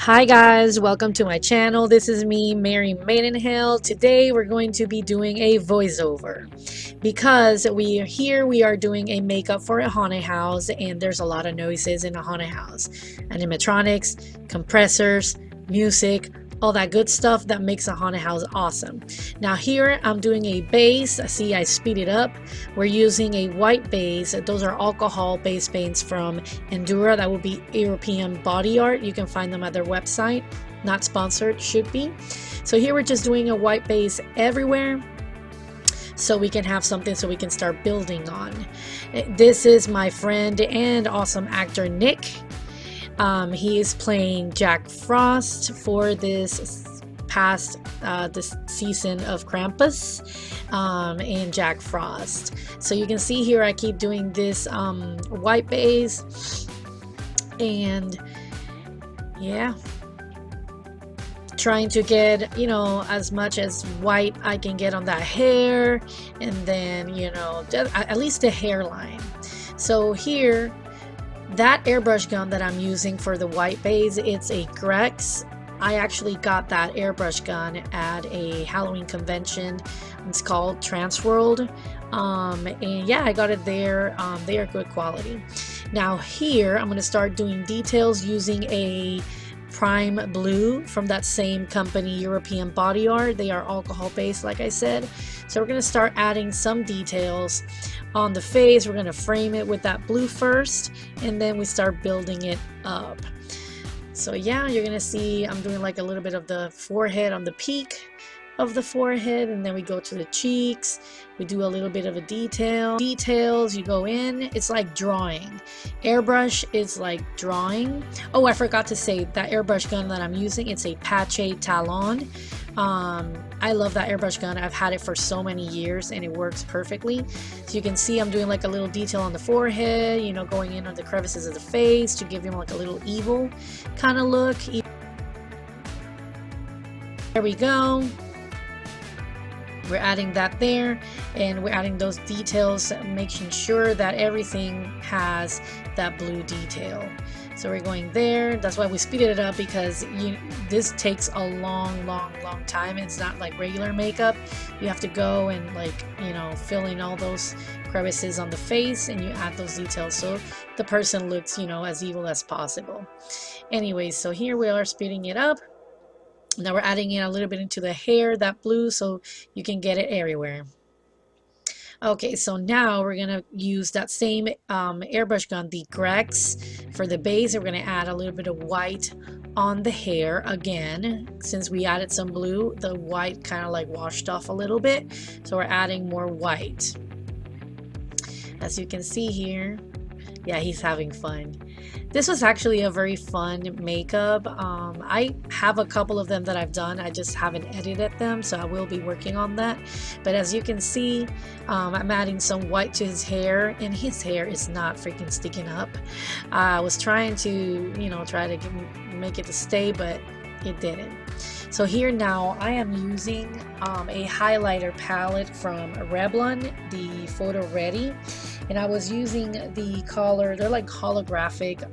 Hi guys, welcome to my channel. This is me, Mary Maidenhill. Today we're going to be doing a voiceover because we are doing a makeup for a haunted house, and there's a lot of noises in a haunted house. Animatronics, compressors, music, all that good stuff that makes a haunted house awesome. Now here I'm doing a base. See, I speed it up. We're using a white base. Those are alcohol base paints from Endura. That will be European Body Art. You can find them at their website. Not sponsored, should be. So here we're just doing a white base everywhere so we can have something so we can start building on. This is my friend and awesome actor Nick. He is playing Jack Frost for this past this season of Krampus and Jack Frost. So you can see here I keep doing this white base, and yeah, trying to get, you know, as much as white I can get on that hair, and then, you know, just, at least the hairline. So here, that airbrush gun that I'm using for the white base, it's a Grex. I actually got that airbrush gun at a Halloween convention. It's called Transworld. And yeah, I got it there. They are good quality. Now here, I'm going to start doing details using a prime blue from that same company, European Body Art. They are alcohol based, like I said. So we're going to start adding some details on the face. We're going to frame it with that blue first, and then we start building it up. So yeah, you're going to see I'm doing like a little bit of the forehead on the peak of the forehead, and then we go to the cheeks. We do a little bit of a details. You go in, it's like drawing. Airbrush is like drawing. Oh, I forgot to say that airbrush gun that I'm using, it's a Paasche Talon. I love that airbrush gun. I've had it for so many years and it works perfectly. So you can see I'm doing like a little detail on the forehead, you know, going in on the crevices of the face to give him like a little evil kind of look. There we go. We're adding that there, and we're adding those details, making sure that everything has that blue detail. So we're going there. That's why we speeded it up, because this takes a long time. It's not like regular makeup. You have to go and, like, you know, fill in all those crevices on the face, and you add those details so the person looks, you know, as evil as possible. Anyways, so here we are speeding it up. Now we're adding in a little bit into the hair, that blue, so you can get it everywhere. Okay, so now we're gonna use that same airbrush gun, the Grex, for the base. We're gonna add a little bit of white on the hair again. Since we added some blue, the white kind of like washed off a little bit, so we're adding more white. As you can see here, yeah, he's having fun. This was actually a very fun makeup. I have a couple of them that I've done. I just haven't edited them, so I will be working on that. But as you can see, I'm adding some white to his hair, and his hair is not freaking sticking up. I was trying to, you know, make it to stay, but it didn't. So here now I am using a highlighter palette from Revlon, the Photo Ready, and I was using the color, they're like holographic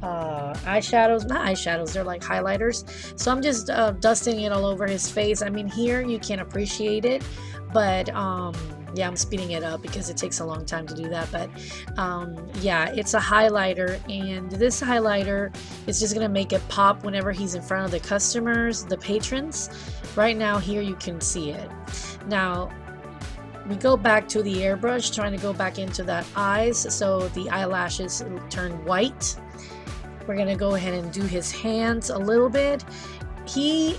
eyeshadows, not eyeshadows, they're like highlighters. So I'm just dusting it all over his face. I mean, here you can appreciate it, but yeah, I'm speeding it up because it takes a long time to do that. But yeah, it's a highlighter, and this highlighter is just gonna make it pop whenever he's in front of the customers, the patrons. Right now here you can see it. Now we go back to the airbrush, trying to go back into that eyes so the eyelashes turn white. We're gonna go ahead and do his hands a little bit. He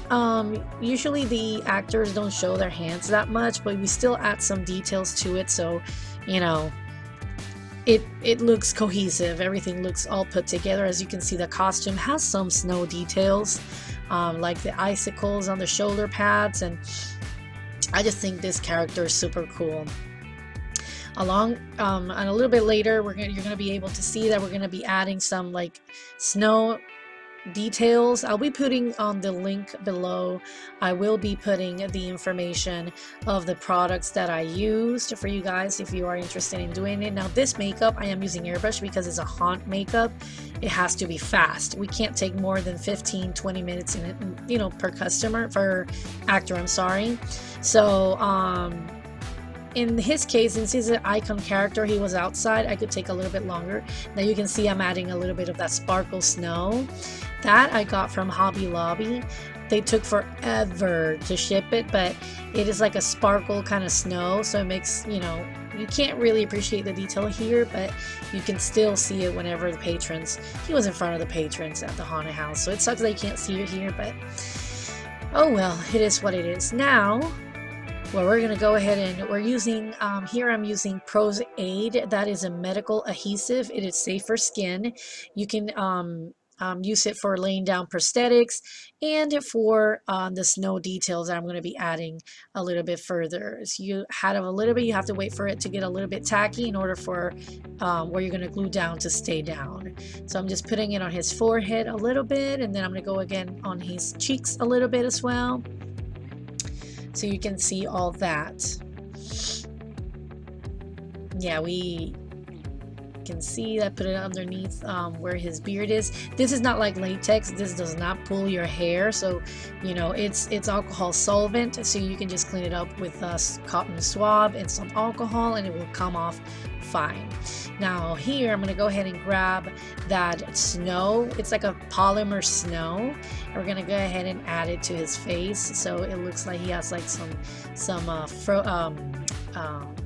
usually the actors don't show their hands that much, but we still add some details to it, so you know it looks cohesive. Everything looks all put together. As you can see, the costume has some snow details, like the icicles on the shoulder pads, and I just think this character is super cool. And a little bit later you're gonna be able to see that we're gonna be adding some like snow details, I'll be putting on the link below. I will be putting the information of the products that I used for you guys if you are interested in doing it. Now this makeup I am using airbrush because it's a haunt makeup. It has to be fast. We can't take more than 15-20 minutes in it, you know, per customer, per actor, I'm sorry. So in his case, since he's an icon character, he was outside, I could take a little bit longer. Now you can see I'm adding a little bit of that sparkle snow. That I got from Hobby Lobby. They took forever to ship it, but it is like a sparkle kind of snow, so it makes, you know, you can't really appreciate the detail here, but you can still see it whenever the patrons, he was in front of the patrons at the haunted house, so it sucks that you can't see it here, but oh well, it is what it is. Now, well, we're going to go ahead and we're using, here I'm using Prosthetic. That is a medical adhesive. It is safe for skin. You can use it for laying down prosthetics and for the snow details that I'm going to be adding a little bit further. So you had a little bit, you have to wait for it to get a little bit tacky in order for where you're going to glue down to stay down. So I'm just putting it on his forehead a little bit, and then I'm going to go again on his cheeks a little bit as well, so you can see all that. Yeah, we can see that. Put it underneath where his beard is. This is not like latex. This does not pull your hair, so you know it's alcohol solvent, so you can just clean it up with a cotton swab and some alcohol and it will come off fine. Now here I'm going to go ahead and grab that snow. It's like a polymer snow. We're going to go ahead and add it to his face, so it looks like he has like some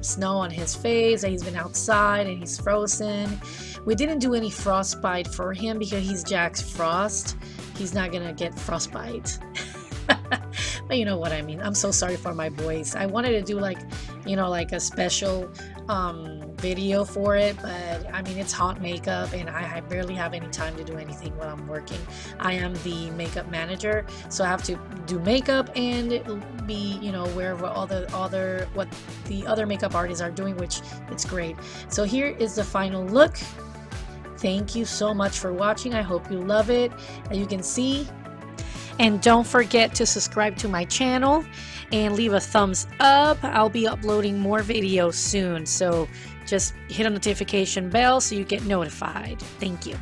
snow on his face, that he's been outside and he's frozen. We didn't do any frostbite for him because he's Jack Frost. He's not gonna get frostbite. But you know what I mean. I'm so sorry for my voice. I wanted to do like, you know, like a special video for it, but I mean it's hot makeup and I barely have any time to do anything while I'm working. I am the makeup manager, so I have to do makeup and be, you know, aware of what the other makeup artists are doing, which it's great. So here is the final look. Thank you so much for watching. I hope you love it. As you can see, and don't forget to subscribe to my channel and leave a thumbs up. I'll be uploading more videos soon, so just hit on the notification bell so you get notified. Thank you.